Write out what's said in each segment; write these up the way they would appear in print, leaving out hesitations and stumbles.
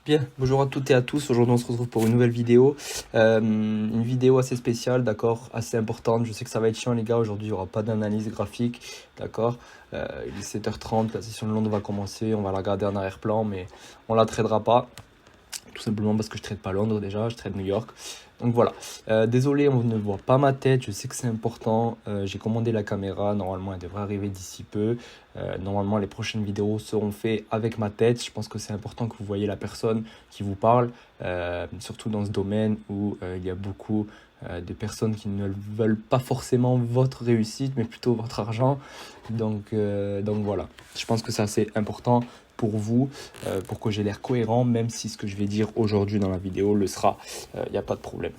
Bien, bonjour à toutes et à tous. Aujourd'hui, on se retrouve pour une nouvelle vidéo. Une vidéo assez spéciale, d'accord, assez importante. Je sais que ça va être chiant, les gars. Aujourd'hui, il n'y aura pas d'analyse graphique, d'accord. Il est 7h30, la session de Londres va commencer. On va la regarder en arrière-plan, mais on la tradera pas. Tout simplement parce que je trade pas Londres déjà, je trade New York. Donc voilà. Désolé, on ne voit pas ma tête. Je sais que c'est important. J'ai commandé la caméra. Normalement, elle devrait arriver d'ici peu. Normalement, les prochaines vidéos seront faites avec ma tête. Je pense que c'est important que vous voyez la personne qui vous parle, surtout dans ce domaine où il y a beaucoup de personnes qui ne veulent pas forcément votre réussite, mais plutôt votre argent. Donc voilà. Je pense que c'est assez important pour vous, pour que j'ai l'air cohérent, même si ce que je vais dire aujourd'hui dans la vidéo le sera, il n'y a pas de problème.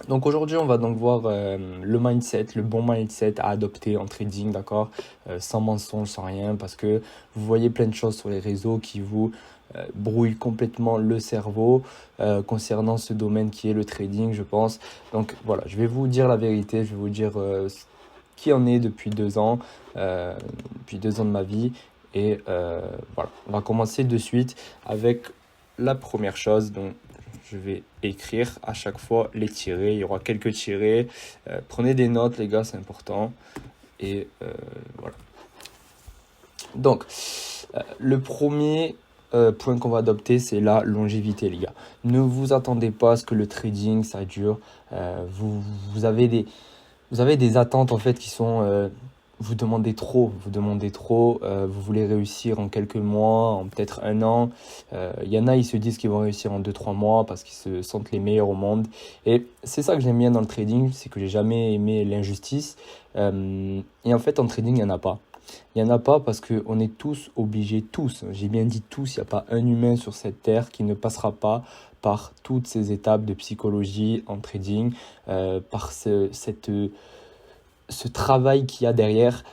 Donc aujourd'hui, on va donc voir le mindset, le bon mindset à adopter en trading, d'accord, sans mensonge, sans rien, parce que vous voyez plein de choses sur les réseaux qui vous brouillent complètement le cerveau concernant ce domaine qui est le trading, je pense. Donc voilà, je vais vous dire la vérité, je vais vous dire ce qui en est depuis 2 ans de ma vie. Et voilà, on va commencer de suite avec la première chose. Donc, je vais écrire à chaque fois les tirés. Il y aura quelques tirés. Prenez des notes, les gars, c'est important. Et voilà. Donc, le premier point qu'on va adopter, c'est la longévité, les gars. Ne vous attendez pas à ce que le trading, ça dure. Vous avez des attentes, en fait, qui sont... vous demandez trop, vous voulez réussir en quelques mois, en peut-être un an. Y en a, ils se disent qu'ils vont réussir en 2-3 mois parce qu'ils se sentent les meilleurs au monde. Et c'est ça que j'aime bien dans le trading, c'est que j'ai jamais aimé l'injustice. Et en fait, en trading, il n'y en a pas. Il n'y en a pas parce qu'on est tous obligés, tous, j'ai bien dit tous, il n'y a pas un humain sur cette terre qui ne passera pas par toutes ces étapes de psychologie en trading, par ce travail qu'il y a derrière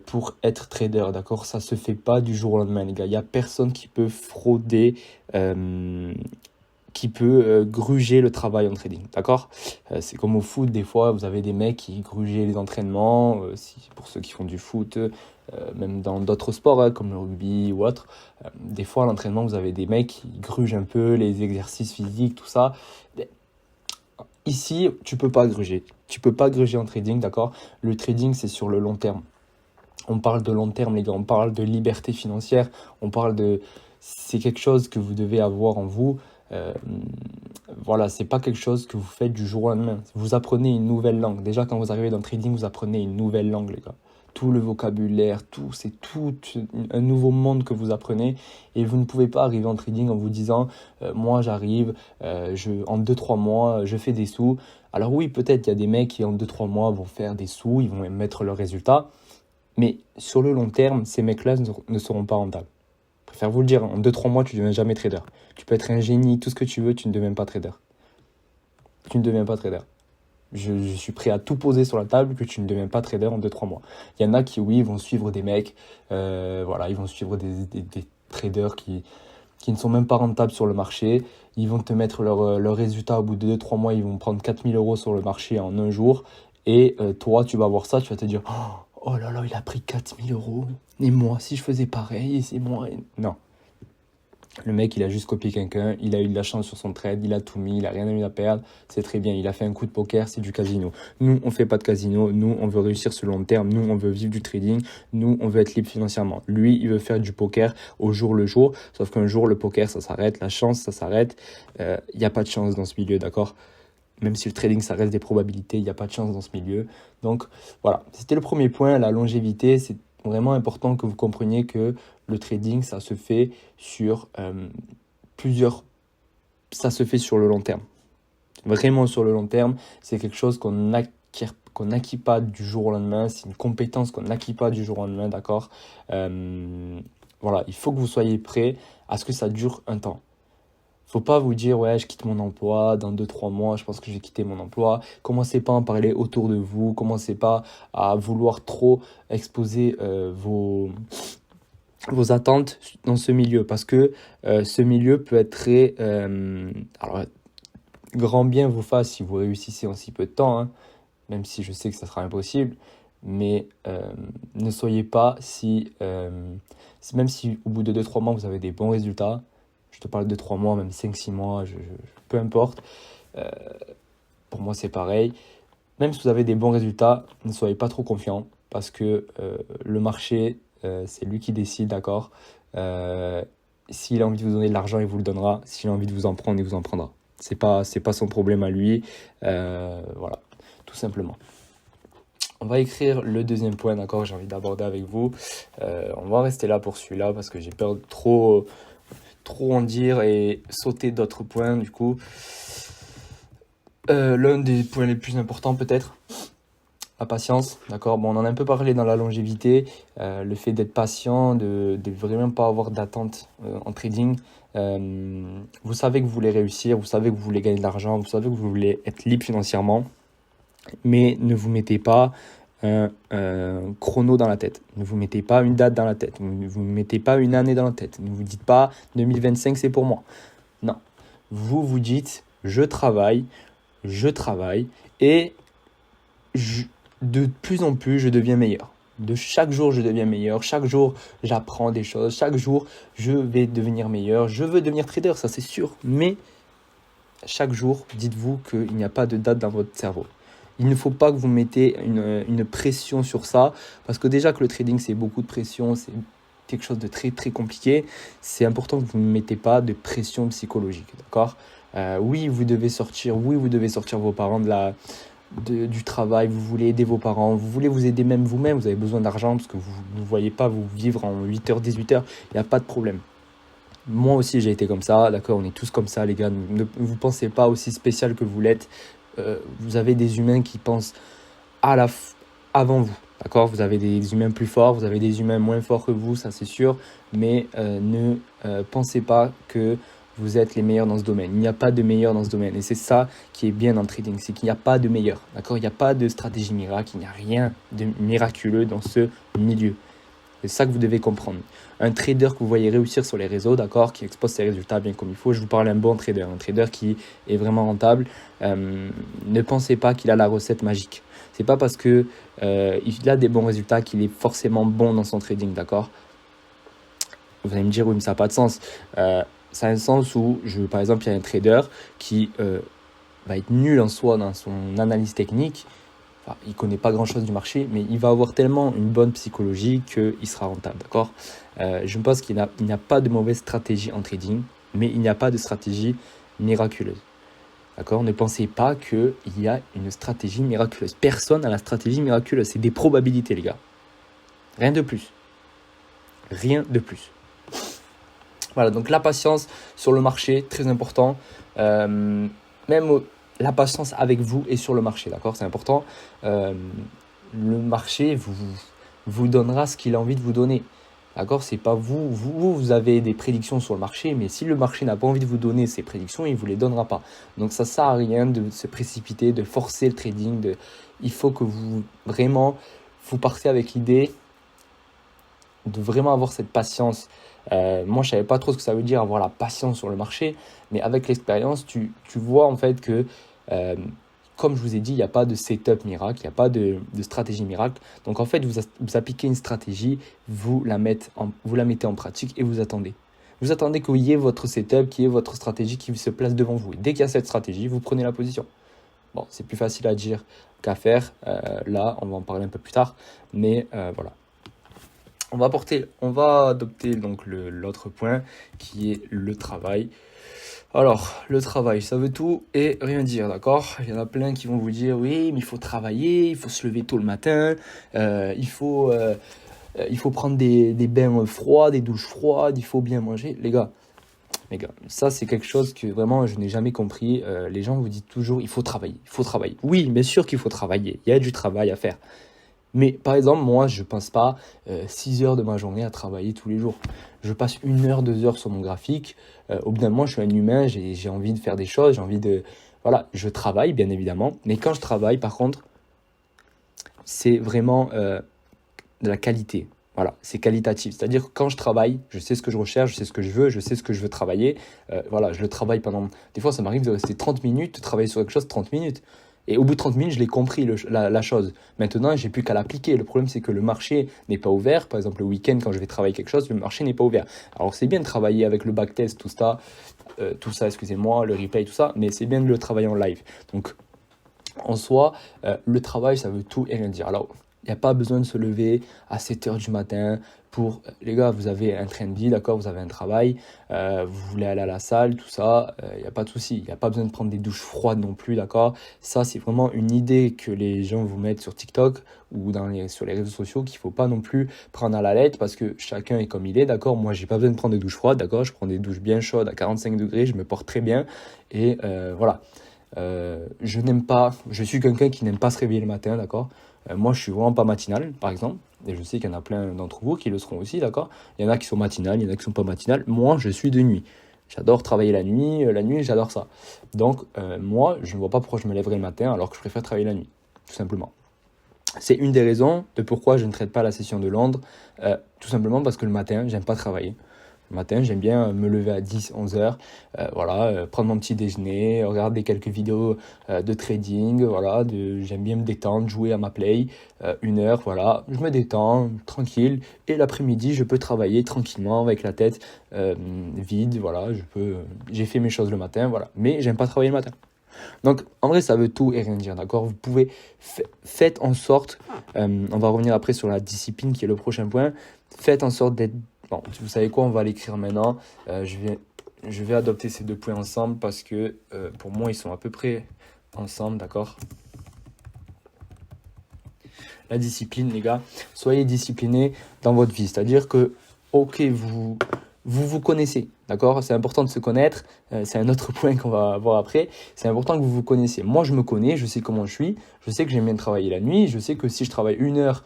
pour être trader, d'accord? Ça se fait pas du jour au lendemain, les gars. Il n'y a personne qui peut frauder, qui peut gruger le travail en trading, d'accord? C'est comme au foot, des fois, vous avez des mecs qui grugeaient les entraînements, pour ceux qui font du foot, même dans d'autres sports, hein, comme le rugby ou autre. Des fois, à l'entraînement, vous avez des mecs qui grugent un peu les exercices physiques, tout ça. Ici, tu peux pas gruger. Tu peux pas gruger en trading, d'accord? Le trading, c'est sur le long terme. On parle de long terme, les gars. On parle de liberté financière. On parle de... C'est quelque chose que vous devez avoir en vous. Voilà, c'est pas quelque chose que vous faites du jour au lendemain. Vous apprenez une nouvelle langue. Déjà, quand vous arrivez dans le trading, vous apprenez une nouvelle langue, les gars. Tout le vocabulaire, c'est tout un nouveau monde que vous apprenez. Et vous ne pouvez pas arriver en trading en vous disant, moi j'arrive, en 2-3 mois, je fais des sous. Alors oui, peut-être il y a des mecs qui en 2-3 mois vont faire des sous, ils vont même mettre leurs résultats. Mais sur le long terme, ces mecs-là ne seront pas rentables. Je préfère vous le dire, en 2-3 mois, tu ne deviens jamais trader. Tu peux être un génie, tout ce que tu veux, tu ne deviens pas trader. Tu ne deviens pas trader. Je suis prêt à tout poser sur la table que tu ne deviens pas trader en 2-3 mois. Il y en a qui, oui, vont suivre des mecs, voilà, ils vont suivre des traders qui ne sont même pas rentables sur le marché. Ils vont te mettre leurs résultats au bout de 2-3 mois, ils vont prendre 4 000 € sur le marché en un jour. Et toi, tu vas voir ça, tu vas te dire, oh là là, il a pris 4 000 €. Et moi, si je faisais pareil, c'est moi. Non. Le mec, il a juste copié quelqu'un, il a eu de la chance sur son trade, il a tout mis, il a rien eu à perdre, c'est très bien, il a fait un coup de poker, c'est du casino. Nous, on fait pas de casino, nous, on veut réussir sur le long terme, nous, on veut vivre du trading, nous, on veut être libre financièrement. Lui, il veut faire du poker au jour le jour, sauf qu'un jour, le poker, ça s'arrête, la chance, ça s'arrête, il n'y a pas de chance dans ce milieu, d'accord? Même si le trading, ça reste des probabilités, il n'y a pas de chance dans ce milieu. Donc, voilà, c'était le premier point, la longévité, c'est vraiment important que vous compreniez que le trading, ça se fait sur ça se fait sur le long terme. Vraiment sur le long terme, c'est quelque chose qu'on n'acquit pas du jour au lendemain, c'est une compétence qu'on n'acquit pas du jour au lendemain, d'accord? Voilà, il faut que vous soyez prêt à ce que ça dure un temps. Faut pas vous dire, ouais, je quitte mon emploi, dans 2-3 mois, je pense que je vais quitter mon emploi. Commencez pas à en parler autour de vous, commencez pas à vouloir trop exposer vos attentes dans ce milieu, parce que ce milieu peut être très... alors, grand bien vous fasse si vous réussissez en si peu de temps, hein, même si je sais que ça sera impossible, mais ne soyez pas même si au bout de 2-3 mois vous avez des bons résultats, Je te parle de 3 mois, même 5-6 mois, peu importe. Pour moi, c'est pareil. Même si vous avez des bons résultats, ne soyez pas trop confiants parce que le marché, c'est lui qui décide, d'accord? S'il a envie de vous donner de l'argent, il vous le donnera. S'il a envie de vous en prendre, il vous en prendra. C'est pas son problème à lui. Voilà, tout simplement. On va écrire le deuxième point, d'accord, que j'ai envie d'aborder avec vous. On va rester là pour celui-là parce que j'ai peur de trop en dire et sauter d'autres points. Du coup, l'un des points les plus importants peut-être, la patience, d'accord. Bon, on en a un peu parlé dans la longévité, le fait d'être patient, de vraiment pas avoir d'attente en trading. Vous savez que vous voulez réussir, vous savez que vous voulez gagner de l'argent, vous savez que vous voulez être libre financièrement, mais ne vous mettez pas un chrono dans la tête. Ne vous mettez pas une date dans la tête. Ne vous mettez pas une année dans la tête. Ne vous dites pas 2025 c'est pour moi. Non. Vous vous dites je travaille et de plus en plus je deviens meilleur. De chaque jour je deviens meilleur. Chaque jour j'apprends des choses. Chaque jour je vais devenir meilleur. Je veux devenir trader, ça c'est sûr. Mais chaque jour, dites-vous qu'il n'y a pas de date dans votre cerveau. Il ne faut pas que vous mettez une pression sur ça, parce que déjà que le trading, c'est beaucoup de pression, c'est quelque chose de très très compliqué. C'est important que vous ne mettez pas de pression psychologique, d'accord ? Oui, vous devez sortir vos parents du travail, vous voulez aider vos parents, vous voulez vous aider même vous-même, vous avez besoin d'argent, parce que vous ne voyez pas vous vivre en 8h, 18h, il n'y a pas de problème. Moi aussi, j'ai été comme ça, d'accord, on est tous comme ça, les gars, ne vous pensez pas aussi spécial que vous l'êtes. Vous avez des humains qui pensent avant vous, d'accord? Vous avez des humains plus forts, vous avez des humains moins forts que vous, ça c'est sûr, mais ne pensez pas que vous êtes les meilleurs dans ce domaine. Il n'y a pas de meilleurs dans ce domaine, et c'est ça qui est bien dans le trading, c'est qu'il n'y a pas de meilleurs, d'accord? Il n'y a pas de stratégie miracle, il n'y a rien de miraculeux dans ce milieu. C'est ça que vous devez comprendre. Un trader que vous voyez réussir sur les réseaux, d'accord, qui expose ses résultats bien comme il faut, je vous parle d'un bon trader, un trader qui est vraiment rentable. Ne pensez pas qu'il a la recette magique. C'est pas parce que il a des bons résultats qu'il est forcément bon dans son trading, d'accord. Vous allez me dire oui, mais ça n'a pas de sens. Ça a un sens où, par exemple, il y a un trader qui va être nul en soi dans son analyse technique. Il ne connaît pas grand-chose du marché, mais il va avoir tellement une bonne psychologie qu'il sera rentable, d'accord ? Je pense qu'il n'y a pas de mauvaise stratégie en trading, mais il n'y a pas de stratégie miraculeuse, d'accord ? Ne pensez pas qu'il y a une stratégie miraculeuse. Personne n'a la stratégie miraculeuse. C'est des probabilités, les gars. Rien de plus. Rien de plus. Voilà, donc la patience sur le marché, très important. La patience avec vous et sur le marché, d'accord, c'est important. Le marché vous donnera ce qu'il a envie de vous donner, d'accord. C'est pas vous avez des prédictions sur le marché, mais si le marché n'a pas envie de vous donner ses prédictions, il vous les donnera pas. Donc ça sert à rien de se précipiter, de forcer le trading. Il faut que vous partez avec l'idée de vraiment avoir cette patience. Moi, je savais pas trop ce que ça veut dire avoir la patience sur le marché, mais avec l'expérience, tu vois en fait que comme je vous ai dit, il n'y a pas de setup miracle, il n'y a pas de stratégie miracle. Donc en fait, vous appliquez une stratégie, vous la mettez en pratique et vous attendez. Vous attendez qu'il y ait votre setup, qu'il y ait votre stratégie qui se place devant vous. Et dès qu'il y a cette stratégie, vous prenez la position. Bon, c'est plus facile à dire qu'à faire. Là, on va en parler un peu plus tard. Mais voilà. On va adopter donc l'autre point qui est le travail. Alors, le travail, ça veut tout et rien dire, d'accord? Il y en a plein qui vont vous dire, oui, mais il faut travailler, il faut se lever tôt le matin, il faut prendre des bains froids, des douches froides, il faut bien manger. Les gars, ça c'est quelque chose que vraiment je n'ai jamais compris. Les gens vous disent toujours, il faut travailler. Oui, bien sûr qu'il faut travailler, il y a du travail à faire. Mais par exemple, moi, je ne passe pas 6 heures de ma journée à travailler tous les jours. Je passe 1 heure, 2 heures sur mon graphique. Au bout d'un moment, je suis un humain, j'ai envie de faire des choses, j'ai envie de... Voilà, je travaille, bien évidemment. Mais quand je travaille, par contre, c'est vraiment de la qualité. Voilà, c'est qualitatif. C'est-à-dire que quand je travaille, je sais ce que je recherche, je sais ce que je veux, je sais ce que je veux travailler. Voilà, je le travaille pendant... Des fois, ça m'arrive de rester 30 minutes, de travailler sur quelque chose 30 minutes. Et au bout de 30 minutes, je l'ai compris la chose. Maintenant, j'ai plus qu'à l'appliquer. Le problème, c'est que le marché n'est pas ouvert. Par exemple, le week-end, quand je vais travailler quelque chose, le marché n'est pas ouvert. Alors, c'est bien de travailler avec le backtest, tout ça, excusez-moi, le replay, tout ça, mais c'est bien de le travailler en live. Donc, en soi, le travail, ça veut tout et rien dire. Alors, il n'y a pas besoin de se lever à 7 heures du matin pour... Les gars, vous avez un train de vie, d'accord, vous avez un travail, vous voulez aller à la salle, tout ça, il n'y a pas de souci. Il n'y a pas besoin de prendre des douches froides non plus, d'accord. Ça, c'est vraiment une idée que les gens vous mettent sur TikTok ou sur les réseaux sociaux qu'il ne faut pas non plus prendre à la lettre parce que chacun est comme il est, d'accord. Moi, j'ai pas besoin de prendre des douches froides, d'accord. Je prends des douches bien chaudes à 45 degrés, je me porte très bien et voilà. Je suis quelqu'un qui n'aime pas se réveiller le matin, d'accord. Moi, je suis vraiment pas matinal, par exemple, et je sais qu'il y en a plein d'entre vous qui le seront aussi, d'accord. Il y en a qui sont matinales, il y en a qui sont pas matinales. Moi, je suis de nuit. J'adore travailler la nuit, j'adore ça. Donc, moi, je ne vois pas pourquoi je me lèverais le matin alors que je préfère travailler la nuit, tout simplement. C'est une des raisons de pourquoi je ne traite pas la session de Londres, tout simplement parce que le matin, j'aime pas travailler. Le matin, j'aime bien me lever à 10-11 heures, prendre mon petit déjeuner, regarder quelques vidéos de trading, j'aime bien me détendre, jouer à ma play, 1 heure, voilà, je me détends, tranquille, et l'après-midi, je peux travailler tranquillement avec la tête vide, voilà, j'ai fait mes choses le matin, voilà, mais j'aime pas travailler le matin. Donc, en vrai, ça veut tout et rien dire, d'accord. Vous pouvez, faites en sorte, on va revenir après sur la discipline qui est le prochain point, faites en sorte d'être... Bon, vous savez quoi, on va l'écrire maintenant. Je vais adopter ces 2 points ensemble parce que pour moi, ils sont à peu près ensemble, d'accord. La discipline, les gars, soyez disciplinés dans votre vie. C'est-à-dire que, ok, vous connaissez, d'accord. C'est important de se connaître. C'est un autre point qu'on va voir après. C'est important que vous vous connaissiez. Moi, je me connais, je sais comment je suis. Je sais que j'aime bien travailler la nuit. Je sais que si je travaille 1 heure,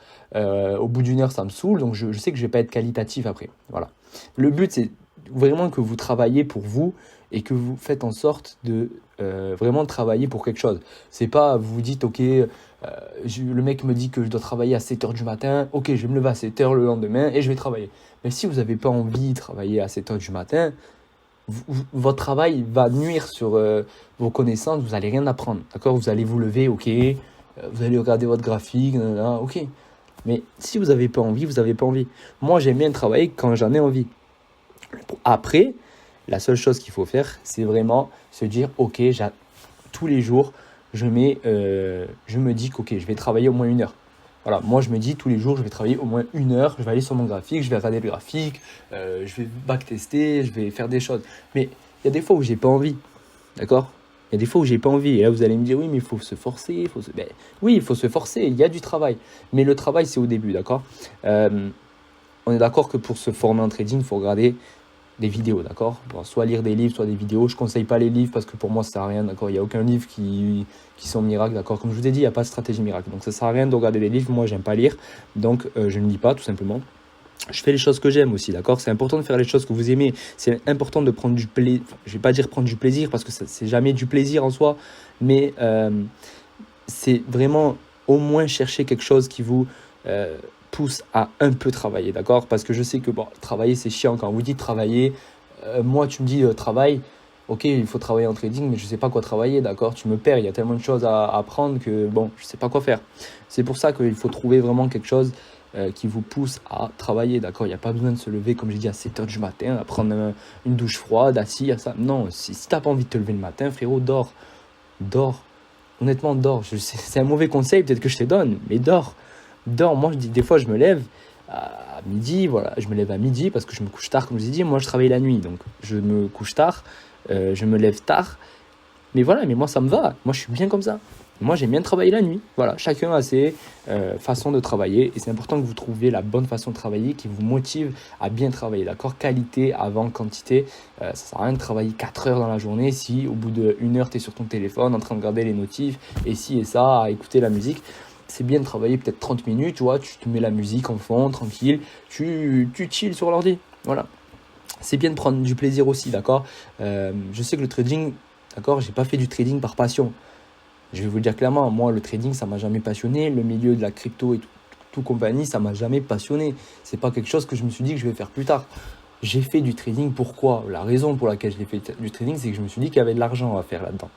au bout d'1 heure, ça me saoule. Donc, je sais que je ne vais pas être qualitatif après. Voilà. Le but, c'est vraiment que vous travaillez pour vous et que vous faites en sorte de vraiment travailler pour quelque chose. C'est pas, vous vous dites, ok, le mec me dit que je dois travailler à 7 heures du matin. Ok, je vais me lever à 7 heures le lendemain et je vais travailler. Mais si vous n'avez pas envie de travailler à 7 heures du matin, votre travail va nuire sur vos connaissances, vous n'allez rien apprendre, d'accord. Vous allez vous lever, ok, vous allez regarder votre graphique, ok. Mais si vous n'avez pas envie, vous n'avez pas envie. Moi, j'aime bien travailler quand j'en ai envie. Après, la seule chose qu'il faut faire, c'est vraiment se dire, ok, tous les jours, je me dis que je vais travailler au moins 1 heure. Voilà, moi je me dis tous les jours, je vais travailler au moins 1 heure, je vais aller sur mon graphique, je vais regarder le graphique, je vais backtester, je vais faire des choses. Mais il y a des fois où j'ai pas envie, d'accord. Il y a des fois où j'ai pas envie. Et là, vous allez me dire, oui, mais il faut se forcer. Oui, il faut se forcer, il y a du travail. Mais le travail, c'est au début, d'accord. On est d'accord que pour se former en trading, il faut regarder des vidéos, d'accord. Bon, soit lire des livres, soit des vidéos. Je ne conseille pas les livres parce que pour moi, ça ne sert à rien, d'accord. Il n'y a aucun livre qui sont miracles, d'accord. Comme je vous ai dit, il n'y a pas de stratégie miracle. Donc, ça ne sert à rien de regarder des livres. Moi, j'aime pas lire. Donc, je ne lis pas, tout simplement. Je fais les choses que j'aime aussi, d'accord. C'est important de faire les choses que vous aimez. C'est important de prendre du plaisir. Enfin, je ne vais pas dire prendre du plaisir parce que c'est jamais du plaisir en soi. Mais c'est vraiment au moins chercher quelque chose qui vous... pousse à un peu travailler, d'accord. Parce que je sais que travailler c'est chiant. Quand vous dites travailler, moi tu me dis travail, ok, il faut travailler en trading, mais je sais pas quoi travailler, d'accord. Tu me perds, il y a tellement de choses à apprendre que je sais pas quoi faire. C'est pour ça qu'il faut trouver vraiment quelque chose qui vous pousse à travailler, d'accord. Il n'y a pas besoin de se lever, comme j'ai dit, à 7 heures du matin, à prendre une douche froide, assis, à ça. Non, si tu n'as pas envie de te lever le matin, frérot, dors. Honnêtement, dors. C'est un mauvais conseil, peut-être que je te donne, mais dors. Moi, je dis, des fois, je me lève à midi, voilà, je me lève à midi parce que je me couche tard, comme je vous ai dit. Moi, je travaille la nuit, donc je me couche tard, je me lève tard. Mais voilà, mais moi, ça me va. Moi, je suis bien comme ça. Moi, j'aime bien travailler la nuit. Voilà, chacun a ses façons de travailler et c'est important que vous trouviez la bonne façon de travailler qui vous motive à bien travailler, d'accord. Qualité avant quantité. Ça sert à rien de travailler 4 heures dans la journée si au bout d'1 heure, tu es sur ton téléphone en train de regarder les notifs et ci et ça, à écouter la musique. C'est bien de travailler peut-être 30 minutes, tu vois, tu te mets la musique en fond, tranquille, tu chill sur l'ordi, voilà. C'est bien de prendre du plaisir aussi, d'accord. Je sais que le trading, d'accord, j'ai pas fait du trading par passion. Je vais vous le dire clairement, moi le trading ça m'a jamais passionné, le milieu de la crypto et tout compagnie ça m'a jamais passionné. C'est pas quelque chose que je me suis dit que je vais faire plus tard. J'ai fait du trading, pourquoi? La raison pour laquelle j'ai fait du trading, c'est que je me suis dit qu'il y avait de l'argent à faire là-dedans.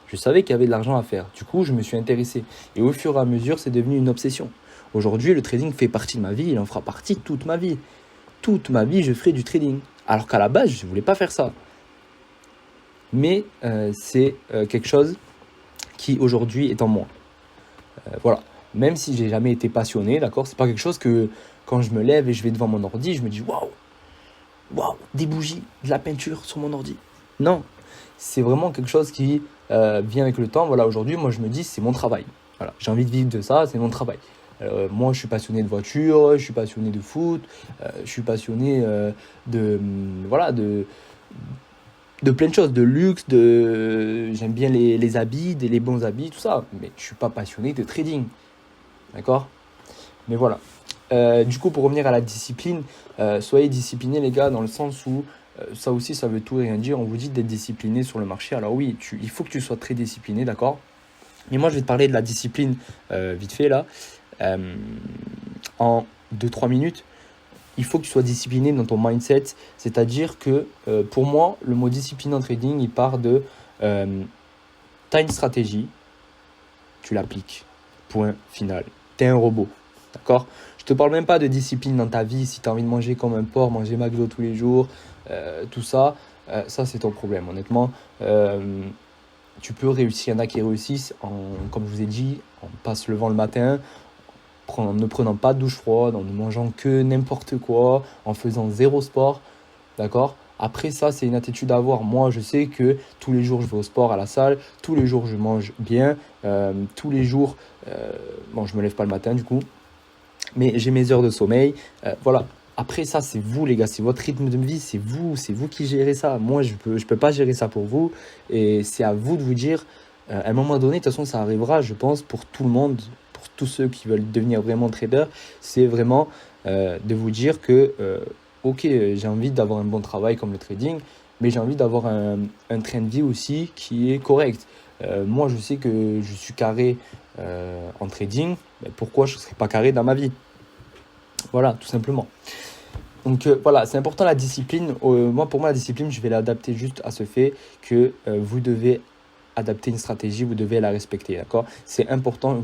Je savais qu'il y avait de l'argent à faire. Du coup, je me suis intéressé. Et au fur et à mesure, c'est devenu une obsession. Aujourd'hui, le trading fait partie de ma vie. Il en fera partie toute ma vie. Toute ma vie, je ferai du trading. Alors qu'à la base, je ne voulais pas faire ça. Mais c'est quelque chose qui aujourd'hui est en moi. Voilà. Même si j'ai jamais été passionné, d'accord, c'est pas quelque chose que quand je me lève et je vais devant mon ordi, je me dis waouh, des bougies, de la peinture sur mon ordi. Non, c'est vraiment quelque chose qui vient avec le temps. Voilà, aujourd'hui, moi je me dis c'est mon travail. Voilà, j'ai envie de vivre de ça, c'est mon travail. Moi, je suis passionné de voiture, je suis passionné de foot, je suis passionné voilà, de plein de choses, de luxe, j'aime bien les habits, les bons habits, tout ça. Mais je suis pas passionné de trading, d'accord? Mais voilà. Du coup, pour revenir à la discipline, soyez disciplinés les gars, dans le sens où ça aussi, ça veut tout et rien dire. On vous dit d'être discipliné sur le marché. Alors oui, il faut que tu sois très discipliné, d'accord? Mais moi, je vais te parler de la discipline vite fait là, en 2-3 minutes. Il faut que tu sois discipliné dans ton mindset. C'est-à-dire que pour moi, le mot discipline en trading, il part de tu as une stratégie, tu l'appliques. Point final. Tu es un robot. D'accord? Je te parle même pas de discipline dans ta vie. Si tu as envie de manger comme un porc, manger McDo tous les jours, tout ça, ça c'est ton problème. Honnêtement, tu peux réussir. Il y en a qui réussissent, comme je vous ai dit, en se levant le matin, en ne prenant pas de douche froide, en ne mangeant que n'importe quoi, en faisant zéro sport, d'accord? Après ça, c'est une attitude à avoir. Moi, je sais que tous les jours, je vais au sport, à la salle, tous les jours, je mange bien, tous les jours, bon, je me lève pas le matin du coup, mais j'ai mes heures de sommeil, voilà. Après ça, c'est vous les gars, c'est votre rythme de vie, c'est vous qui gérez ça. Moi, je peux pas gérer ça pour vous, et c'est à vous de vous dire, à un moment donné, de toute façon, ça arrivera, je pense, pour tout le monde, pour tous ceux qui veulent devenir vraiment trader, c'est vraiment de vous dire que, ok, j'ai envie d'avoir un bon travail comme le trading, mais j'ai envie d'avoir un train de vie aussi qui est correct. Moi, je sais que je suis carré en trading, mais pourquoi je ne serais pas carré dans ma vie? Voilà, tout simplement. Donc voilà, c'est important la discipline. Moi, pour moi, la discipline, je vais l'adapter juste à ce fait que vous devez adapter une stratégie, vous devez la respecter, d'accord? C'est important.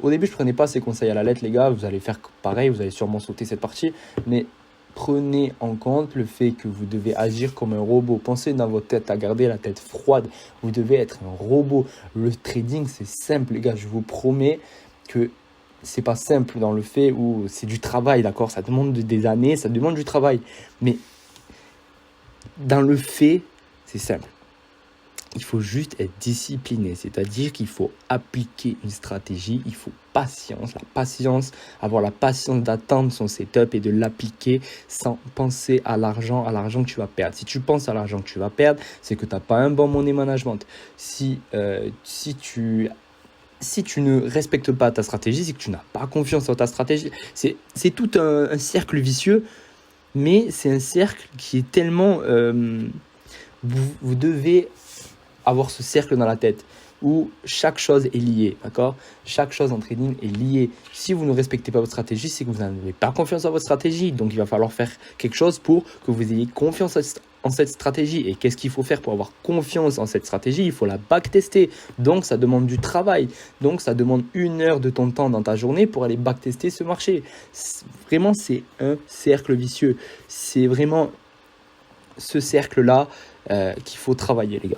Au début, je ne prenais pas ces conseils à la lettre, les gars. Vous allez faire pareil, vous allez sûrement sauter cette partie. Mais prenez en compte le fait que vous devez agir comme un robot. Pensez dans votre tête à garder la tête froide. Vous devez être un robot. Le trading, c'est simple, les gars. Je vous promets que c'est pas simple dans le fait où c'est du travail, d'accord? Ça demande des années, ça demande du travail. Mais dans le fait, c'est simple. Il faut juste être discipliné, c'est-à-dire qu'il faut appliquer une stratégie, il faut avoir la patience d'attendre son setup et de l'appliquer sans penser à l'argent que tu vas perdre. Si tu penses à l'argent que tu vas perdre, c'est que tu n'as pas un bon money management. Si tu ne respectes pas ta stratégie, c'est que tu n'as pas confiance en ta stratégie. C'est tout un cercle vicieux, mais c'est un cercle qui est tellement... vous devez avoir ce cercle dans la tête où chaque chose est liée, d'accord? Chaque chose en trading est liée. Si vous ne respectez pas votre stratégie, c'est que vous n'avez pas confiance en votre stratégie. Donc, il va falloir faire quelque chose pour que vous ayez confiance en cette stratégie. Et qu'est-ce qu'il faut faire pour avoir confiance en cette stratégie? Il faut la backtester. Donc, ça demande du travail. Donc, ça demande 1 heure de ton temps dans ta journée pour aller backtester ce marché. Vraiment, c'est un cercle vicieux. C'est vraiment ce cercle-là qu'il faut travailler, les gars.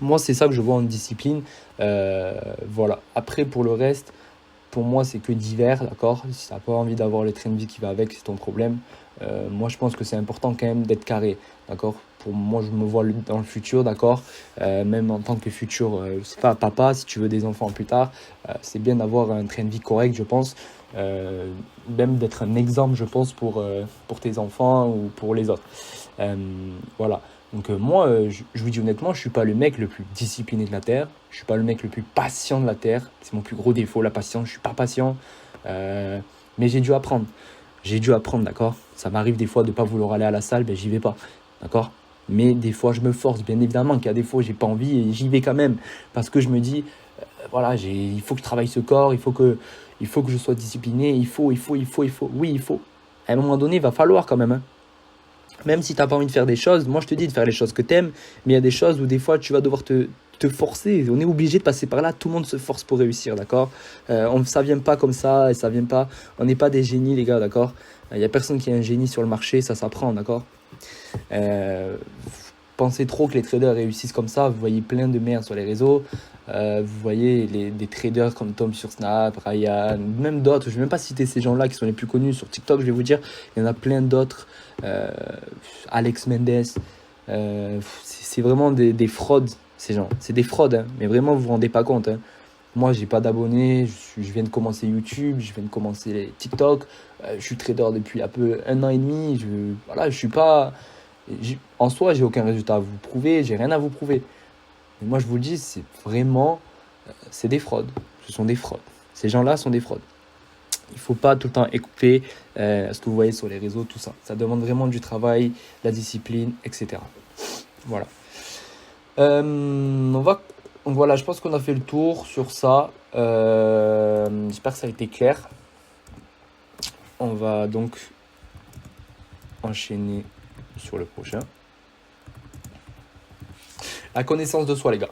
Moi, c'est ça que je vois en discipline. Voilà. Après, pour le reste, pour moi, c'est que divers, d'accord? Si tu n'as pas envie d'avoir le train de vie qui va avec, c'est ton problème. Moi, je pense que c'est important quand même d'être carré, d'accord? Pour moi, je me vois dans le futur, d'accord? Même en tant que futur, je sais pas, papa, si tu veux des enfants plus tard, c'est bien d'avoir un train de vie correct, je pense. Même d'être un exemple, je pense, pour tes enfants ou pour les autres. Voilà. Donc moi, je vous dis honnêtement, je ne suis pas le mec le plus discipliné de la Terre. Je ne suis pas le mec le plus patient de la Terre. C'est mon plus gros défaut, la patience. Je ne suis pas patient. Mais j'ai dû apprendre. D'accord? Ça m'arrive des fois de ne pas vouloir aller à la salle, ben j'y vais pas. D'accord? Mais des fois, je me force, bien évidemment, qu'il y a des fois, j'ai pas envie et j'y vais quand même. Parce que je me dis, voilà, il faut que je travaille ce corps, il faut que je sois discipliné, il faut. Oui, il faut. À un moment donné, il va falloir quand même, hein. Même si tu n'as pas envie de faire des choses, moi je te dis de faire les choses que tu aimes, mais il y a des choses où des fois tu vas devoir te forcer. On est obligé de passer par là, tout le monde se force pour réussir, d'accord. Ça vient pas comme ça, et ça vient pas. On n'est pas des génies, les gars, d'accord. Il n'y a personne qui est un génie sur le marché, ça s'apprend, d'accord. Pensez trop que les traders réussissent comme ça. Vous voyez plein de merde sur les réseaux. Vous voyez des traders comme Tom sur Snap, Ryan, même d'autres. Je ne vais même pas citer ces gens-là qui sont les plus connus sur TikTok. Je vais vous dire, il y en a plein d'autres. Alex Mendes. C'est vraiment des fraudes, ces gens. C'est des fraudes, hein. Mais vraiment, vous vous rendez pas compte, hein. Moi, j'ai pas d'abonnés. Je viens de commencer YouTube. Je viens de commencer TikTok. Je suis trader depuis un an et demi. Voilà, je suis pas... En soi, j'ai aucun résultat à vous prouver, j'ai rien à vous prouver. Mais moi, je vous le dis, c'est vraiment, c'est des fraudes. Ce sont des fraudes. Ces gens-là sont des fraudes. Il ne faut pas tout le temps écouter ce que vous voyez sur les réseaux, tout ça. Ça demande vraiment du travail, de la discipline, etc. Voilà. Voilà, je pense qu'on a fait le tour sur ça. J'espère que ça a été clair. On va donc enchaîner sur le prochain. La connaissance de soi, les gars.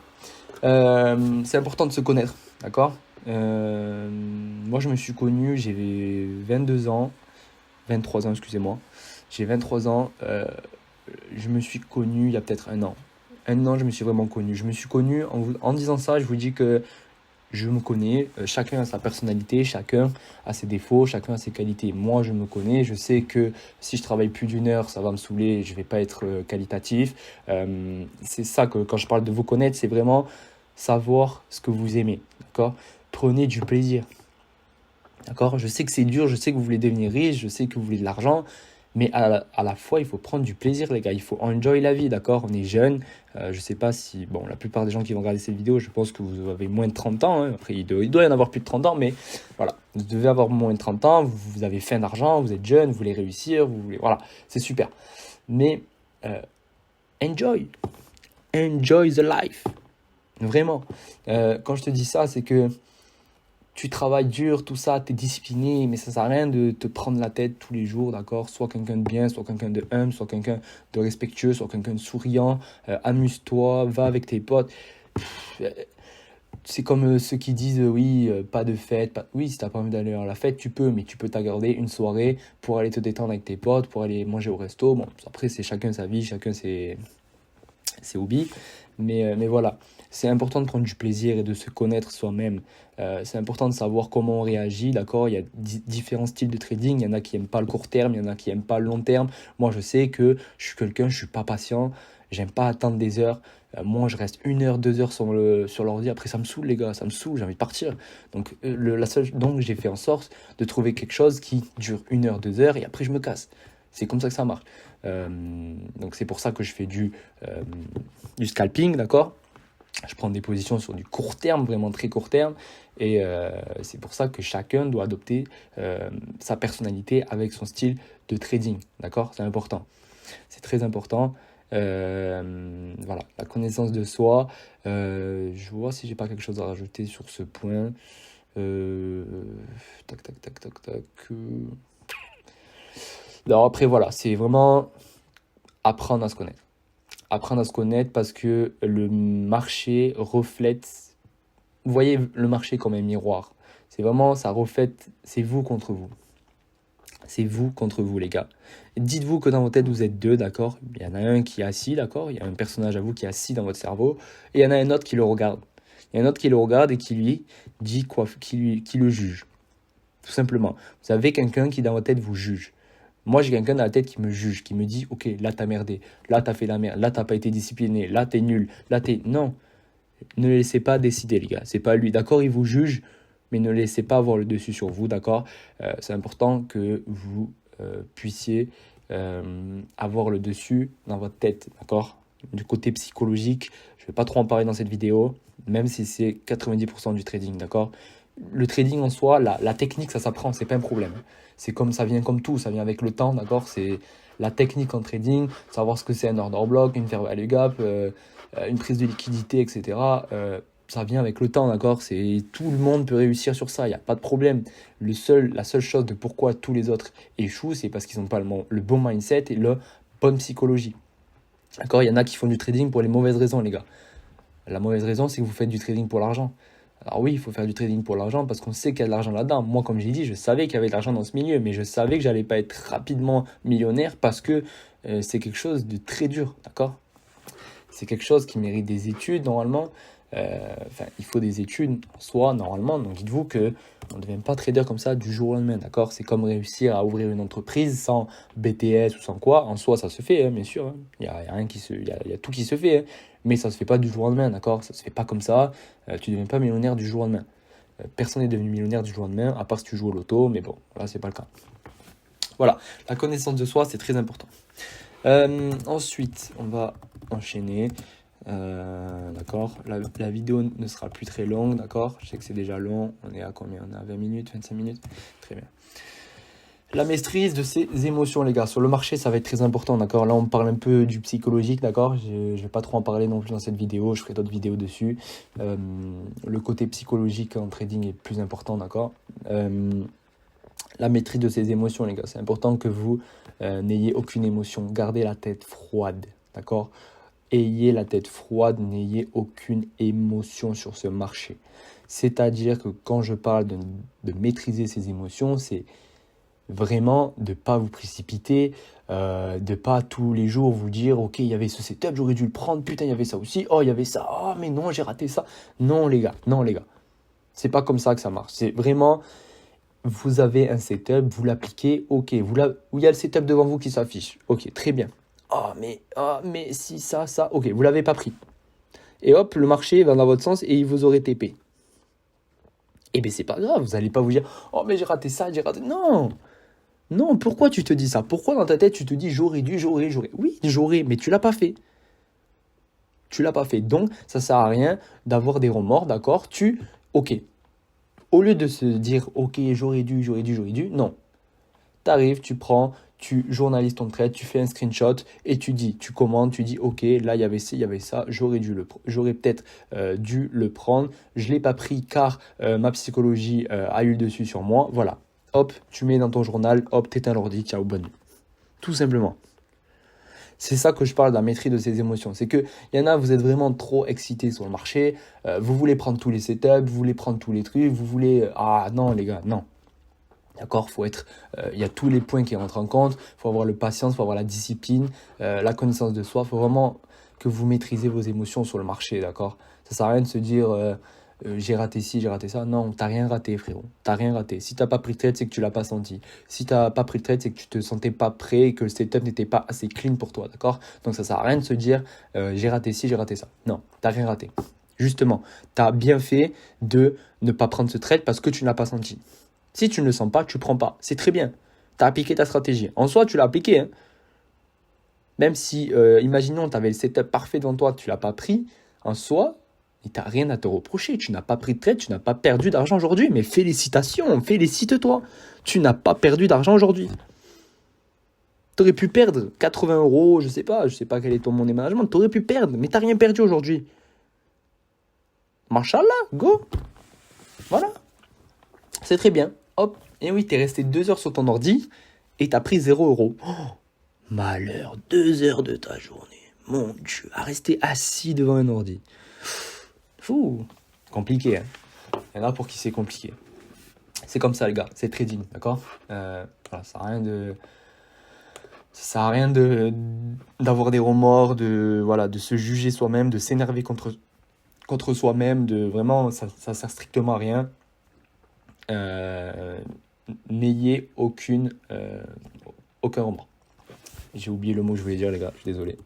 C'est important de se connaître, d'accord. Moi, je me suis connu, j'avais 22 ans, 23 ans, excusez-moi. J'ai 23 ans, je me suis connu il y a peut-être un an. Un an, je me suis vraiment connu. Je me suis connu, en disant ça, je vous dis que je me connais, chacun a sa personnalité, chacun a ses défauts, chacun a ses qualités. Moi, je me connais, je sais que si je travaille plus d'une heure, ça va me saouler, je ne vais pas être qualitatif. C'est ça que quand je parle de vous connaître, c'est vraiment savoir ce que vous aimez, d'accord. Prenez du plaisir, d'accord. Je sais que c'est dur, je sais que vous voulez devenir riche, je sais que vous voulez de l'argent, mais à la fois, il faut prendre du plaisir, les gars. Il faut enjoy la vie, d'accord. On est jeunes. Je sais pas si... Bon, la plupart des gens qui vont regarder cette vidéo, je pense que vous avez moins de 30 ans. Hein. Après, il doit y en avoir plus de 30 ans, mais voilà. Vous devez avoir moins de 30 ans, vous avez faim d'argent, vous êtes jeune, vous voulez réussir, vous voulez... Voilà, c'est super. Mais enjoy. Enjoy the life. Vraiment. Quand je te dis ça, c'est que tu travailles dur, tout ça, tu es discipliné, mais ça ne sert à rien de te prendre la tête tous les jours, d'accord. Sois quelqu'un de bien, sois quelqu'un de humble, sois quelqu'un de respectueux, sois quelqu'un de souriant, amuse-toi, va avec tes potes. C'est comme ceux qui disent oui, pas de fête. Oui, si tu n'as pas envie d'aller à la fête, tu peux, mais tu peux t'accorder une soirée pour aller te détendre avec tes potes, pour aller manger au resto. Bon, après, c'est chacun sa vie, chacun ses hobbies, mais voilà. C'est important de prendre du plaisir et de se connaître soi-même. C'est important de savoir comment on réagit, d'accord. Il y a différents styles de trading. Il y en a qui n'aiment pas le court terme, il y en a qui n'aiment pas le long terme. Moi, je sais que je suis quelqu'un, je ne suis pas patient. J'aime pas attendre des heures. Moi, je reste 1 heure, 2 heures sur l'ordi. Après, ça me saoule, les gars. Ça me saoule, j'ai envie de partir. Donc, donc j'ai fait en sorte de trouver quelque chose qui dure 1 heure, 2 heures. Et après, je me casse. C'est comme ça que ça marche. Donc, c'est pour ça que je fais du scalping, d'accord. Je prends des positions sur du court terme, vraiment très court terme. Et c'est pour ça que chacun doit adopter sa personnalité avec son style de trading. D'accord. C'est important. C'est très important. Voilà, la connaissance de soi. Je vois si j'ai pas quelque chose à rajouter sur ce point. Tac, tac, tac, tac, tac. Alors après, voilà, c'est vraiment apprendre à se connaître. Apprendre à se connaître parce que le marché reflète... Vous voyez le marché comme un miroir. C'est vraiment, ça reflète, c'est vous contre vous. C'est vous contre vous, les gars. Dites-vous que dans votre tête, vous êtes deux, d'accord. Il y en a un qui est assis, d'accord. Il y a un personnage à vous qui est assis dans votre cerveau. Et il y en a un autre qui le regarde. Il y a un autre qui le regarde et qui lui dit quoi, qui le juge. Tout simplement. Vous avez quelqu'un qui, dans votre tête, vous juge. Moi, j'ai quelqu'un dans la tête qui me juge, qui me dit « Ok, là, t'as merdé. Là, t'as fait la merde. Là, t'as pas été discipliné. Là, t'es nul. Là, t'es... » Non. Ne le laissez pas décider, les gars. C'est pas lui. D'accord, il vous juge, mais ne laissez pas avoir le dessus sur vous, d'accord. C'est important que vous puissiez avoir le dessus dans votre tête, d'accord. Du côté psychologique, je ne vais pas trop en parler dans cette vidéo, même si c'est 90% du trading, d'accord. Le trading en soi, la technique, ça s'apprend, c'est pas un problème. C'est comme ça vient comme tout, ça vient avec le temps, d'accord. C'est la technique en trading, savoir ce que c'est un order block, une fair value gap, une prise de liquidité, etc. Ça vient avec le temps, d'accord. Tout le monde peut réussir sur ça, il n'y a pas de problème. La seule chose de pourquoi tous les autres échouent, c'est parce qu'ils n'ont pas le bon mindset et le bonne psychologie. D'accord? Il y en a qui font du trading pour les mauvaises raisons, les gars. La mauvaise raison, c'est que vous faites du trading pour l'argent. Alors oui, il faut faire du trading pour l'argent parce qu'on sait qu'il y a de l'argent là-dedans. Moi, comme j'ai dit, je savais qu'il y avait de l'argent dans ce milieu, mais je savais que j'allais pas être rapidement millionnaire parce que c'est quelque chose de très dur, d'accord? C'est quelque chose qui mérite des études normalement. Il faut des études en soi normalement. Donc dites-vous que on ne devient pas trader comme ça du jour au lendemain, d'accord? C'est comme réussir à ouvrir une entreprise sans BTS ou sans quoi. En soi, ça se fait, hein, bien sûr. Hein. Il y a rien qui se, il y a tout qui se fait, hein. Mais ça se fait pas du jour au lendemain, d'accord? Ça se fait pas comme ça. Tu ne deviens pas millionnaire du jour au lendemain. Personne n'est devenu millionnaire du jour au lendemain, à part si tu joues au loto, mais bon, là c'est pas le cas. Voilà, la connaissance de soi, c'est très important. Ensuite, on va enchaîner. D'accord, la vidéo ne sera plus très longue, d'accord. Je sais que c'est déjà long. On est à combien? On est à 20 minutes, 25 minutes. Très bien. La maîtrise de ses émotions, les gars. Sur le marché, ça va être très important, d'accord. Là, on parle un peu du psychologique, d'accord. Je ne vais pas trop en parler non plus dans cette vidéo. Je ferai d'autres vidéos dessus. Le côté psychologique en trading est plus important, d'accord. La maîtrise de ses émotions, les gars. C'est important que vous n'ayez aucune émotion. Gardez la tête froide, d'accord. Ayez la tête froide, n'ayez aucune émotion sur ce marché. C'est-à-dire que quand je parle de maîtriser ses émotions, c'est vraiment de ne pas vous précipiter, de ne pas tous les jours vous dire « Ok, il y avait ce setup, j'aurais dû le prendre, putain, il y avait ça aussi, oh, il y avait ça, oh, mais non, j'ai raté ça. » Non, les gars, non, les gars. C'est pas comme ça que ça marche. C'est vraiment, vous avez un setup, vous l'appliquez, ok, où il y a le setup devant vous qui s'affiche. Ok, très bien. Mais si, ça, ok, vous l'avez pas pris. Et hop, le marché va dans votre sens et il vous aurait TP. Eh bien, c'est pas grave, vous n'allez pas vous dire « Oh, mais j'ai raté ça, j'ai raté... » Non. Non, pourquoi tu te dis ça? Pourquoi dans ta tête tu te dis j'aurais dû, j'aurais. Oui, j'aurais, mais tu l'as pas fait. Tu l'as pas fait. Donc, ça sert à rien d'avoir des remords, d'accord? Ok. Au lieu de se dire ok, j'aurais dû, non. Tu arrives, tu prends, tu journalises ton trade, tu fais un screenshot et tu commandes, tu dis ok, là il y avait ci, il y avait ça, j'aurais peut-être dû le prendre. Je l'ai pas pris car ma psychologie a eu le dessus sur moi. Voilà. Hop, tu mets dans ton journal, hop, t'éteins l'ordi, ciao, bonne nuit. Tout simplement. C'est ça que je parle de la maîtrise de ses émotions. C'est qu'il y en a, vous êtes vraiment trop excité sur le marché, vous voulez prendre tous les setups, vous voulez prendre tous les trucs, vous voulez... Ah non les gars, non. D'accord, il y a tous les points qui rentrent en compte, il faut avoir le patience, il faut avoir la discipline, la connaissance de soi, il faut vraiment que vous maîtrisez vos émotions sur le marché, d'accord. Ça sert à rien de se dire j'ai raté ci, j'ai raté ça. Non, t'as rien raté, frérot. T'as rien raté. Si t'as pas pris le trade, c'est que tu l'as pas senti. Si t'as pas pris le trade, c'est que tu te sentais pas prêt et que le setup n'était pas assez clean pour toi, d'accord. Donc ça sert à rien de se dire j'ai raté ci, j'ai raté ça. Non, t'as rien raté. Justement, t'as bien fait de ne pas prendre ce trade parce que tu ne l'as pas senti. Si tu ne le sens pas, tu prends pas. C'est très bien. Tu as appliqué ta stratégie. En soi, tu l'as appliqué. Hein. Même si, imaginons, tu avais le setup parfait devant toi, tu ne l'as pas pris. En soi, tu n'as rien à te reprocher. Tu n'as pas pris de trade, tu n'as pas perdu d'argent aujourd'hui. Mais félicitations, félicite-toi. Tu n'as pas perdu d'argent aujourd'hui. Tu aurais pu perdre 80 €, je sais pas quel est ton money management. Tu aurais pu perdre, mais tu n'as rien perdu aujourd'hui. Machallah, go. Voilà. C'est très bien. Hop, et oui, t'es resté 2 heures sur ton ordi et t'as pris 0 €. Oh, malheur, 2 heures de ta journée. Mon Dieu, à rester assis devant un ordi. Fou, compliqué, hein. Il y en a pour qui c'est compliqué. C'est comme ça, les gars, c'est trading, d'accord. Voilà, ça sert à rien d'avoir des remords, de se juger soi-même, de s'énerver contre soi-même, vraiment, ça sert strictement à rien. N'ayez aucun remords. J'ai oublié le mot que je voulais dire, les gars, je suis désolé.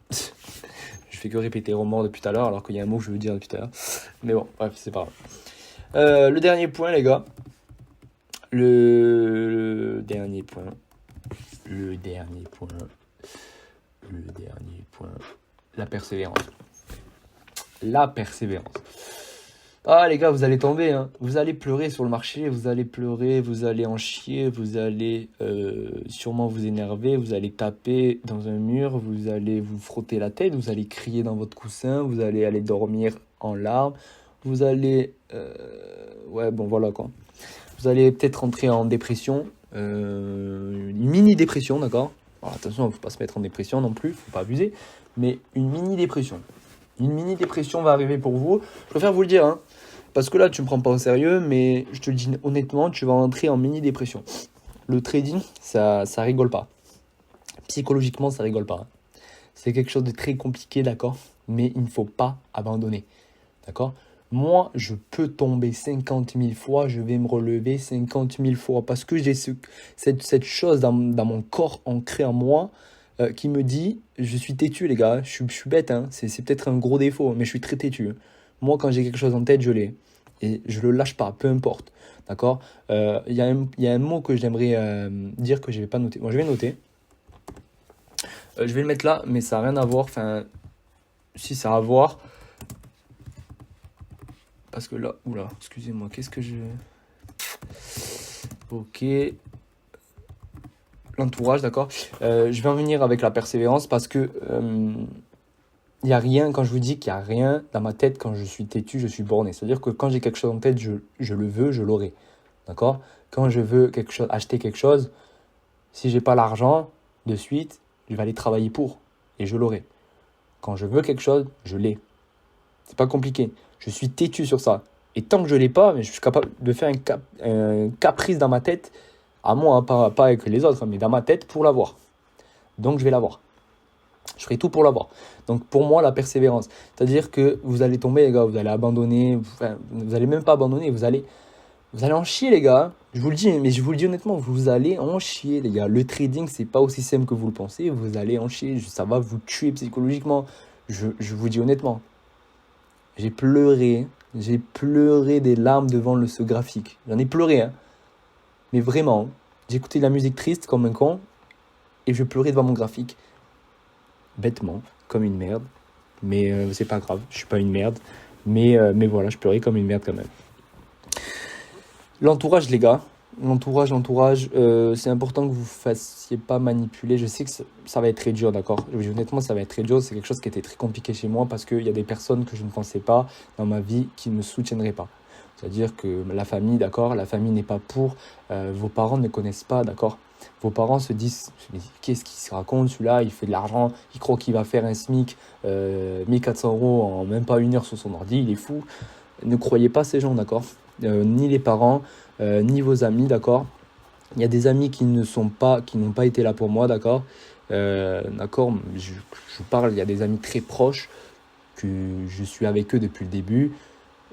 Je fais que répéter remords depuis tout à l'heure alors qu'il y a un mot que je veux dire depuis tout à l'heure. Mais bon, bref, c'est pas grave. Le dernier point, les gars. Le dernier point. La persévérance. Ah les gars, vous allez tomber, hein. Vous allez pleurer sur le marché, vous allez pleurer, vous allez en chier, vous allez sûrement vous énerver, vous allez taper dans un mur, vous allez vous frotter la tête, vous allez crier dans votre coussin, vous allez aller dormir en larmes, vous allez... ouais, bon voilà quoi. Vous allez peut-être rentrer en dépression, une mini-dépression, d'accord. Alors attention, il ne faut pas se mettre en dépression non plus, il ne faut pas abuser, mais une mini-dépression. Une mini-dépression va arriver pour vous. Je préfère vous le dire, hein, parce que là, tu ne me prends pas au sérieux, mais je te le dis honnêtement, tu vas entrer en mini-dépression. Le trading, ça rigole pas. Psychologiquement, ça rigole pas, hein. C'est quelque chose de très compliqué, d'accord? Mais il ne faut pas abandonner, d'accord? Moi, je peux tomber 50 000 fois, je vais me relever 50 000 fois parce que j'ai cette chose dans mon corps ancrée en moi qui me dit, je suis têtu les gars, je suis bête, hein, c'est peut-être un gros défaut, mais je suis très têtu. Moi, quand j'ai quelque chose en tête, je l'ai. Et je le lâche pas, peu importe, d'accord? Y a un mot que j'aimerais dire que je vais pas noter. Bon, je vais noter. Je vais le mettre là, mais ça n'a rien à voir. Enfin, si ça a à voir. Parce que là, oula, excusez-moi, qu'est-ce que je... Ok. L'entourage, d'accord. Je vais en venir avec la persévérance parce que il n'y a rien, quand je vous dis qu'il n'y a rien dans ma tête, quand je suis têtu, je suis borné. C'est-à-dire que quand j'ai quelque chose en tête, je le veux, je l'aurai. D'accord? Quand je veux acheter quelque chose, si j'ai pas l'argent de suite, je vais aller travailler pour et je l'aurai. Quand je veux quelque chose, je l'ai. C'est pas compliqué. Je suis têtu sur ça. Et tant que je l'ai pas, mais je suis capable de faire un caprice dans ma tête, à moi, hein, pas avec les autres, mais dans ma tête pour l'avoir. Donc je vais l'avoir. Je ferai tout pour l'avoir. Donc pour moi, la persévérance. C'est-à-dire que vous allez tomber, les gars, vous allez abandonner, vous allez même pas abandonner, vous allez en chier, les gars. Je vous le dis, mais je vous le dis honnêtement, vous allez en chier, les gars. Le trading, c'est pas aussi simple que vous le pensez. Vous allez en chier, ça va vous tuer psychologiquement. Je vous dis honnêtement. J'ai pleuré des larmes devant ce graphique. J'en ai pleuré, hein. Mais vraiment, j'ai écouté de la musique triste comme un con et je pleurais devant mon graphique. Bêtement, comme une merde. Mais c'est pas grave, je suis pas une merde. Mais voilà, je pleurais comme une merde quand même. L'entourage, les gars. L'entourage, c'est important que vous ne fassiez pas manipuler. Je sais que ça va être très dur, d'accord? Honnêtement, ça va être très dur. C'est quelque chose qui était très compliqué chez moi parce qu'il y a des personnes que je ne pensais pas dans ma vie qui ne me soutiendraient pas. C'est-à-dire que la famille, d'accord? La famille n'est pas pour. Vos parents ne connaissent pas, d'accord? Vos parents se disent, qu'est-ce qu'il se raconte, celui-là, il fait de l'argent, il croit qu'il va faire un SMIC, 1400 € en même pas une heure sur son ordi, il est fou. Ne croyez pas ces gens, d'accord? Ni les parents, ni vos amis, d'accord? Il y a des amis qui n'ont pas été là pour moi, d'accord? D'accord, je parle, il y a des amis très proches que je suis avec eux depuis le début.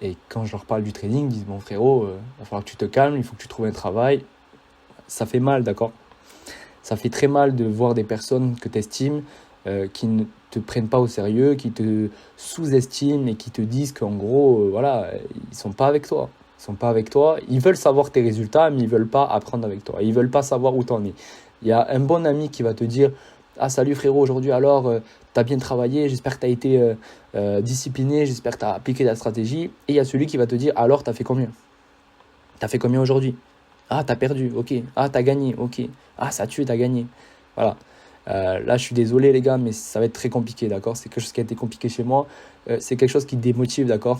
Et quand je leur parle du trading, ils disent, bon frérot, il va falloir que tu te calmes, il faut que tu trouves un travail. Ça fait mal, d'accord? Ça fait très mal de voir des personnes que tu estimes qui ne te prennent pas au sérieux, qui te sous-estiment et qui te disent qu'en gros, voilà, ils sont pas avec toi. Ils sont pas avec toi. Ils veulent savoir tes résultats, mais ils veulent pas apprendre avec toi. Ils veulent pas savoir où t'en es. Il y a un bon ami qui va te dire, ah salut frérot, aujourd'hui alors, tu as bien travaillé, j'espère que tu as été discipliné, j'espère que tu as appliqué la stratégie. Et il y a celui qui va te dire, alors tu as fait combien? Tu as fait combien aujourd'hui? Ah, tu as perdu, ok. Ah, tu as gagné, ok. Ah, ça tue, tu as gagné. Voilà. Là, je suis désolé, les gars, mais ça va être très compliqué, d'accord? C'est quelque chose qui a été compliqué chez moi. C'est quelque chose qui démotive, d'accord?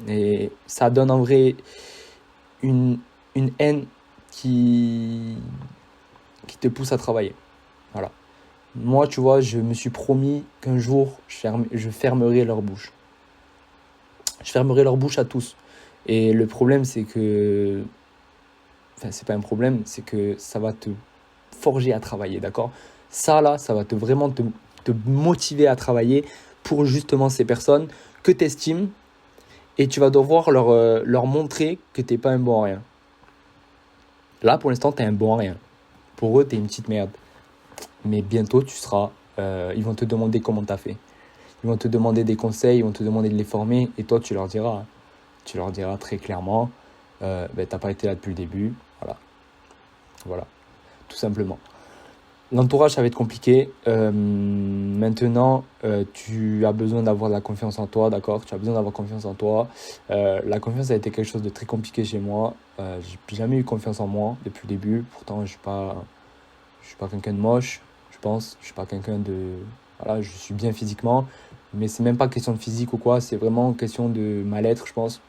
Et ça donne en vrai une haine qui te pousse à travailler. Voilà. Moi, tu vois, je me suis promis qu'un jour, je fermerai leur bouche. Je fermerai leur bouche à tous. Et le problème, c'est que... Enfin, c'est pas un problème, c'est que ça va te forger à travailler, d'accord? Ça, là, ça va vraiment te motiver à travailler pour justement ces personnes que tu estimes et tu vas devoir leur montrer que tu n'es pas un bon à rien. Là, pour l'instant, tu es un bon à rien. Pour eux, tu es une petite merde. Mais bientôt, tu seras... ils vont te demander comment tu as fait. Ils vont te demander des conseils, ils vont te demander de les former et toi, tu leur diras. Tu leur diras très clairement, tu n'as pas été là depuis le début. Voilà, tout simplement. L'entourage, ça va être compliqué. Maintenant, tu as besoin d'avoir de la confiance en toi, d'accord? Tu as besoin d'avoir confiance en toi. La confiance a été quelque chose de très compliqué chez moi. J'ai jamais eu confiance en moi depuis le début. Pourtant, je suis pas quelqu'un de moche, je pense. Je suis pas quelqu'un de... Voilà, je suis bien physiquement. Mais c'est même pas question de physique ou quoi. C'est vraiment question de mal-être, je pense.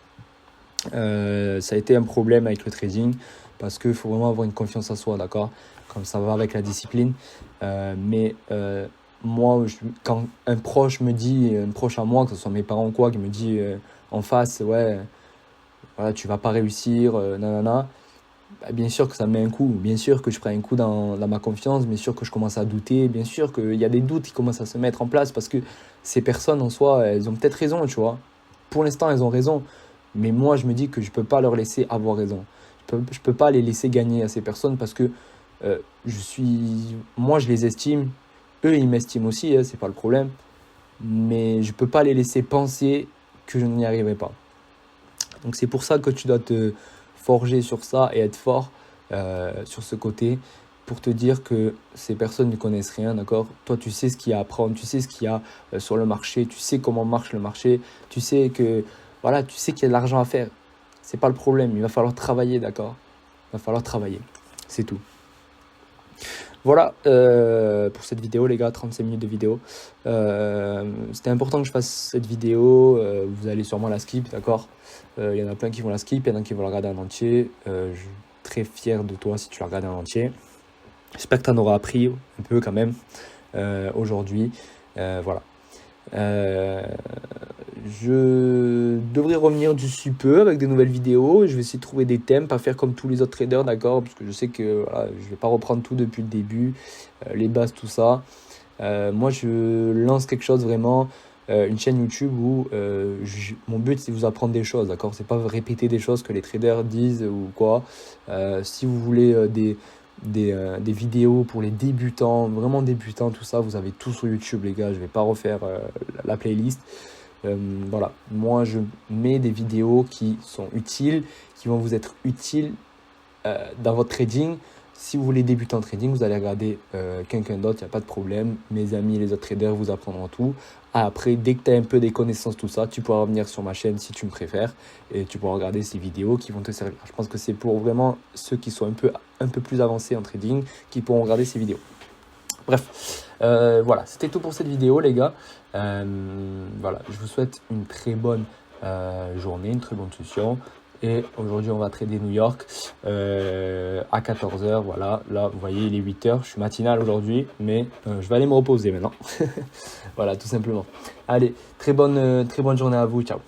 Ça a été un problème avec le trading parce qu'il faut vraiment avoir une confiance en soi, d'accord? Comme ça va avec la discipline. Moi, quand un proche me dit, un proche à moi, que ce soit mes parents ou quoi, qui me dit en face, ouais, voilà, tu vas pas réussir, nanana, bah, bien sûr que ça me met un coup, bien sûr que je prends un coup dans ma confiance, bien sûr que je commence à douter, bien sûr qu'il y a des doutes qui commencent à se mettre en place parce que ces personnes en soi, elles ont peut-être raison, tu vois. Pour l'instant, elles ont raison, mais moi, je me dis que je peux pas leur laisser avoir raison. Je peux pas les laisser gagner à ces personnes parce que moi, je les estime, eux, ils m'estiment aussi, hein, c'est pas le problème, mais je peux pas les laisser penser que je n'y arriverai pas. Donc c'est pour ça que tu dois te forger sur ça et être fort sur ce côté pour te dire que ces personnes ne connaissent rien, d'accord? Toi, tu sais ce qu'il y a à apprendre, tu sais ce qu'il y a sur le marché, tu sais comment marche le marché, tu sais que voilà, tu sais qu'il y a de l'argent à faire. C'est pas le problème, il va falloir travailler, d'accord? Il va falloir travailler, c'est tout. Voilà pour cette vidéo les gars, 35 minutes de vidéo. C'était important que je fasse cette vidéo, vous allez sûrement la skip, d'accord? Il y en a plein qui vont la skip, il y en a qui vont la regarder en entier. Je suis très fier de toi si tu la regardes en entier. J'espère que tu en auras appris un peu quand même aujourd'hui. Voilà. Je devrais revenir d'ici peu avec des nouvelles vidéos. Je vais essayer de trouver des thèmes, pas faire comme tous les autres traders, d'accord? Parce que je sais que voilà, je vais pas reprendre tout depuis le début, les bases, tout ça. Moi, je lance quelque chose vraiment, une chaîne YouTube où mon but c'est de vous apprendre des choses, d'accord? C'est pas répéter des choses que les traders disent ou quoi. Si vous voulez des vidéos pour les débutants, vraiment débutants, tout ça, vous avez tout sur YouTube, les gars. Je vais pas refaire la playlist. Voilà, moi je mets des vidéos qui sont utiles, qui vont vous être utiles dans votre trading. Si vous voulez débuter en trading, vous allez regarder quelqu'un d'autre, il n'y a pas de problème. Mes amis, les autres traders vous apprendront tout. Après, dès que tu as un peu des connaissances, tout ça, tu pourras revenir sur ma chaîne si tu me préfères et tu pourras regarder ces vidéos qui vont te servir. Je pense que c'est pour vraiment ceux qui sont un peu plus avancés en trading qui pourront regarder ces vidéos. Bref, voilà, c'était tout pour cette vidéo les gars. Voilà, je vous souhaite une très bonne journée, une très bonne session. Et aujourd'hui, on va trader New York à 14h. Voilà, là, vous voyez, il est 8h. Je suis matinal aujourd'hui, mais je vais aller me reposer maintenant. Voilà, tout simplement. Allez, très bonne journée à vous. Ciao.